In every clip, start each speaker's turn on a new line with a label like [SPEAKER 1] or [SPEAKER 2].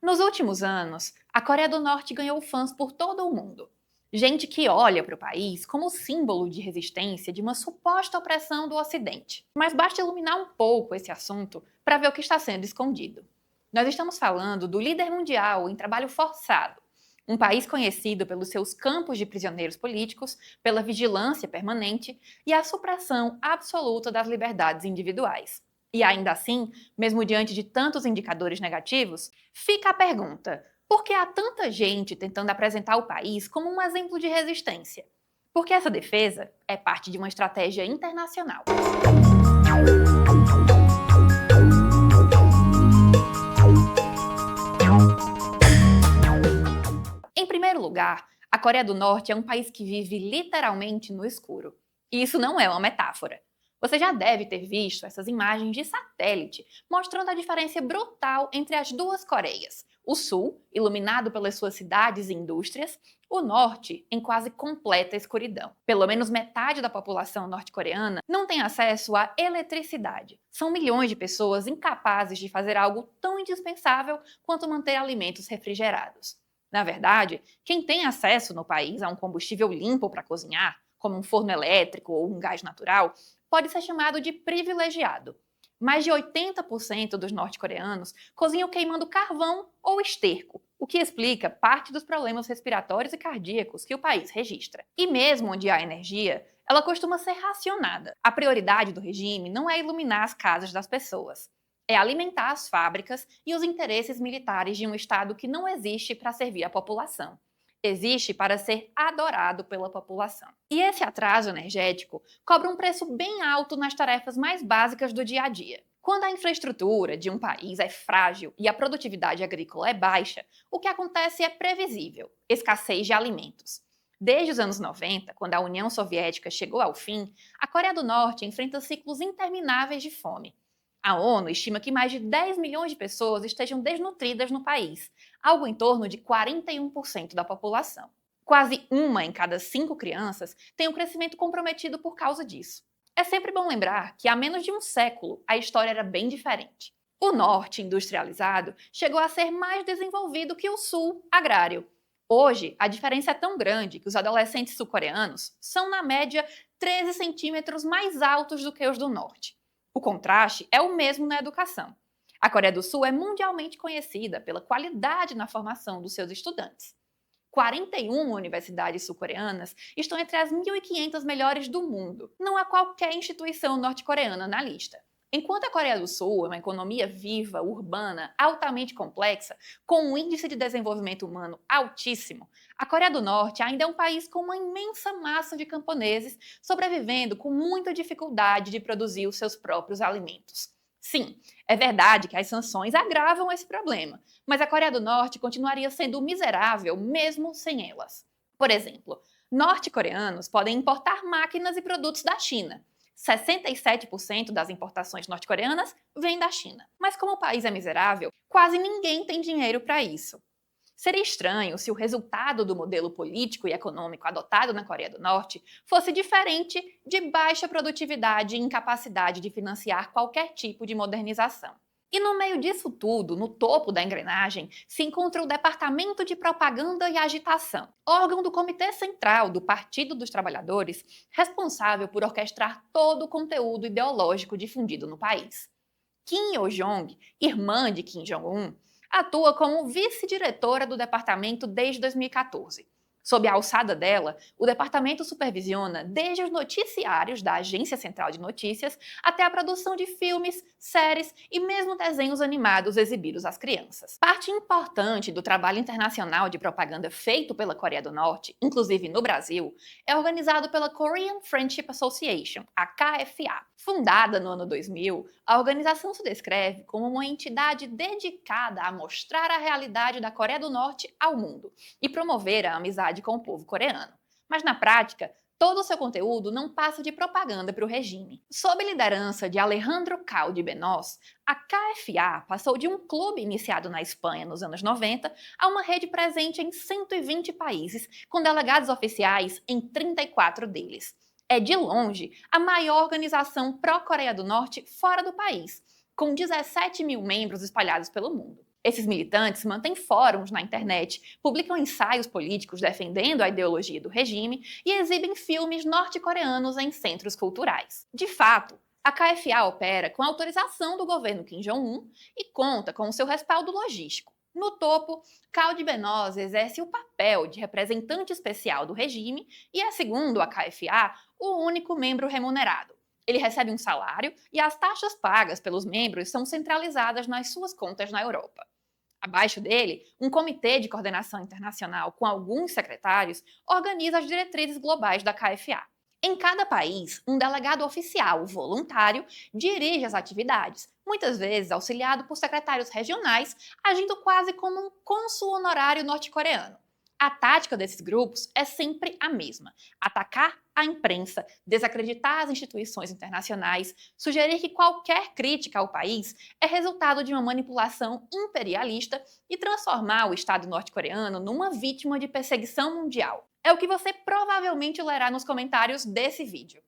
[SPEAKER 1] Nos últimos anos, a Coreia do Norte ganhou fãs por todo o mundo. Gente que olha para o país como símbolo de resistência de uma suposta opressão do Ocidente. Mas basta iluminar um pouco esse assunto para ver o que está sendo escondido. Nós estamos falando do líder mundial em trabalho forçado, um país conhecido pelos seus campos de prisioneiros políticos, pela vigilância permanente e a supressão absoluta das liberdades individuais. E ainda assim, mesmo diante de tantos indicadores negativos, fica a pergunta: por que há tanta gente tentando apresentar o país como um exemplo de resistência? Porque essa defesa é parte de uma estratégia internacional. Em primeiro lugar, a Coreia do Norte é um país que vive literalmente no escuro. E isso não é uma metáfora. Você já deve ter visto essas imagens de satélite mostrando a diferença brutal entre as duas Coreias. O sul, iluminado pelas suas cidades e indústrias, o norte, em quase completa escuridão. Pelo menos metade da população norte-coreana não tem acesso à eletricidade. São milhões de pessoas incapazes de fazer algo tão indispensável quanto manter alimentos refrigerados. Na verdade, quem tem acesso no país a um combustível limpo para cozinhar, como um forno elétrico ou um gás natural, pode ser chamado de privilegiado. Mais de 80% dos norte-coreanos cozinham queimando carvão ou esterco, o que explica parte dos problemas respiratórios e cardíacos que o país registra. E mesmo onde há energia, ela costuma ser racionada. A prioridade do regime não é iluminar as casas das pessoas, é alimentar as fábricas e os interesses militares de um Estado que não existe para servir a população. Existe para ser adorado pela população. E esse atraso energético cobra um preço bem alto nas tarefas mais básicas do dia a dia. Quando a infraestrutura de um país é frágil e a produtividade agrícola é baixa, o que acontece é previsível: escassez de alimentos. Desde os anos 90, quando a União Soviética chegou ao fim, a Coreia do Norte enfrenta ciclos intermináveis de fome. A ONU estima que mais de 10 milhões de pessoas estejam desnutridas no país, algo em torno de 41% da população. Quase uma em cada 5 crianças tem um crescimento comprometido por causa disso. É sempre bom lembrar que há menos de um século a história era bem diferente. O norte industrializado chegou a ser mais desenvolvido que o sul agrário. Hoje, a diferença é tão grande que os adolescentes sul-coreanos são, na média, 13 centímetros mais altos do que os do norte. O contraste é o mesmo na educação. A Coreia do Sul é mundialmente conhecida pela qualidade na formação dos seus estudantes. 41 universidades sul-coreanas estão entre as 1.500 melhores do mundo. Não há qualquer instituição norte-coreana na lista. Enquanto a Coreia do Sul é uma economia viva, urbana, altamente complexa, com um índice de desenvolvimento humano altíssimo, a Coreia do Norte ainda é um país com uma imensa massa de camponeses sobrevivendo com muita dificuldade de produzir os seus próprios alimentos. Sim, é verdade que as sanções agravam esse problema, mas a Coreia do Norte continuaria sendo miserável mesmo sem elas. Por exemplo, norte-coreanos podem importar máquinas e produtos da China. 67% das importações norte-coreanas vêm da China. Mas como o país é miserável, quase ninguém tem dinheiro para isso. Seria estranho se o resultado do modelo político e econômico adotado na Coreia do Norte fosse diferente de baixa produtividade e incapacidade de financiar qualquer tipo de modernização. E no meio disso tudo, no topo da engrenagem, se encontra o Departamento de Propaganda e Agitação, órgão do Comitê Central do Partido dos Trabalhadores, responsável por orquestrar todo o conteúdo ideológico difundido no país. Kim Yo-jong, irmã de Kim Jong-un, atua como vice-diretora do departamento desde 2014. Sob a alçada dela, o departamento supervisiona desde os noticiários da Agência Central de Notícias até a produção de filmes, séries e mesmo desenhos animados exibidos às crianças. Parte importante do trabalho internacional de propaganda feito pela Coreia do Norte, inclusive no Brasil, é organizado pela Korean Friendship Association, a KFA. Fundada no ano 2000, a organização se descreve como uma entidade dedicada a mostrar a realidade da Coreia do Norte ao mundo e promover a amizade com o povo coreano. Mas na prática, todo o seu conteúdo não passa de propaganda para o regime. Sob liderança de Alejandro Caldi Benós, a KFA passou de um clube iniciado na Espanha nos anos 90 a uma rede presente em 120 países, com delegados oficiais em 34 deles. É, de longe, a maior organização pró-Coreia do Norte fora do país, com 17 mil membros espalhados pelo mundo. Esses militantes mantêm fóruns na internet, publicam ensaios políticos defendendo a ideologia do regime e exibem filmes norte-coreanos em centros culturais. De fato, a KFA opera com a autorização do governo Kim Jong-un e conta com o seu respaldo logístico. No topo, Kaldi Benoz exerce o papel de representante especial do regime e é, segundo a KFA, o único membro remunerado. Ele recebe um salário e as taxas pagas pelos membros são centralizadas nas suas contas na Europa. Abaixo dele, um comitê de coordenação internacional com alguns secretários organiza as diretrizes globais da KFA. Em cada país, um delegado oficial voluntário dirige as atividades, muitas vezes auxiliado por secretários regionais, agindo quase como um cônsul honorário norte-coreano. A tática desses grupos é sempre a mesma: atacar a imprensa, desacreditar as instituições internacionais, sugerir que qualquer crítica ao país é resultado de uma manipulação imperialista e transformar o Estado norte-coreano numa vítima de perseguição mundial. É o que você provavelmente lerá nos comentários desse vídeo.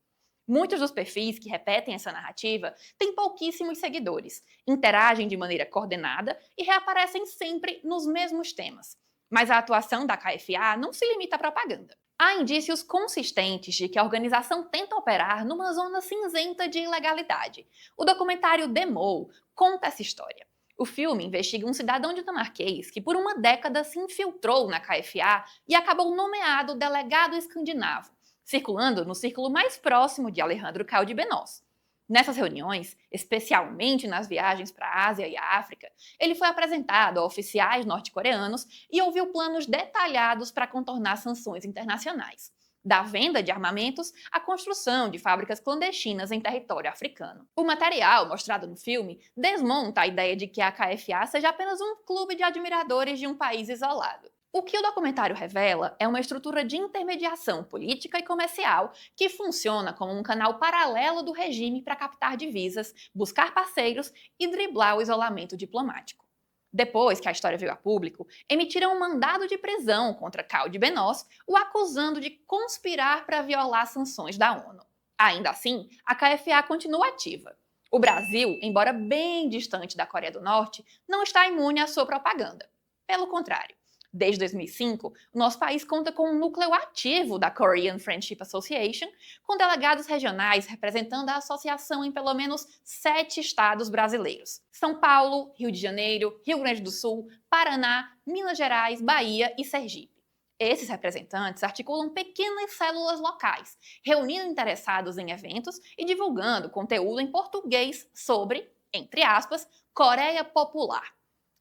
[SPEAKER 1] Muitos dos perfis que repetem essa narrativa têm pouquíssimos seguidores, interagem de maneira coordenada e reaparecem sempre nos mesmos temas. Mas a atuação da KFA não se limita à propaganda. Há indícios consistentes de que a organização tenta operar numa zona cinzenta de ilegalidade. O documentário The Mole conta essa história. O filme investiga um cidadão dinamarquês que por uma década se infiltrou na KFA e acabou nomeado delegado escandinavo, circulando no círculo mais próximo de Alejandro Kaldi Benoz. Nessas reuniões, especialmente nas viagens para a Ásia e a África, ele foi apresentado a oficiais norte-coreanos e ouviu planos detalhados para contornar sanções internacionais, da venda de armamentos à construção de fábricas clandestinas em território africano. O material mostrado no filme desmonta a ideia de que a KFA seja apenas um clube de admiradores de um país isolado. O que o documentário revela é uma estrutura de intermediação política e comercial que funciona como um canal paralelo do regime para captar divisas, buscar parceiros e driblar o isolamento diplomático. Depois que a história veio a público, emitiram um mandado de prisão contra Kaldi Benoz, o acusando de conspirar para violar sanções da ONU. Ainda assim, a KFA continua ativa. O Brasil, embora bem distante da Coreia do Norte, não está imune à sua propaganda. Pelo contrário. Desde 2005, o nosso país conta com um núcleo ativo da Korean Friendship Association, com delegados regionais representando a associação em pelo menos 7 estados brasileiros: São Paulo, Rio de Janeiro, Rio Grande do Sul, Paraná, Minas Gerais, Bahia e Sergipe. Esses representantes articulam pequenas células locais, reunindo interessados em eventos e divulgando conteúdo em português sobre, entre aspas, Coreia Popular.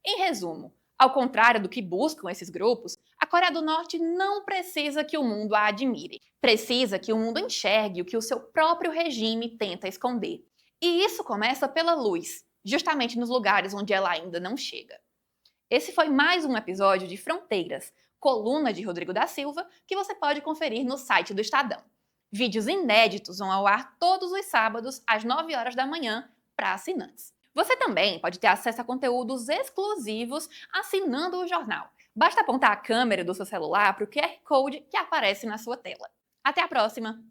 [SPEAKER 1] Em resumo, ao contrário do que buscam esses grupos, a Coreia do Norte não precisa que o mundo a admire. Precisa que o mundo enxergue o que o seu próprio regime tenta esconder. E isso começa pela luz, justamente nos lugares onde ela ainda não chega. Esse foi mais um episódio de Fronteiras, coluna de Rodrigo da Silva, que você pode conferir no site do Estadão. Vídeos inéditos vão ao ar todos os sábados, às 9 horas da manhã, para assinantes. Você também pode ter acesso a conteúdos exclusivos assinando o jornal. Basta apontar a câmera do seu celular para o QR Code que aparece na sua tela. Até a próxima!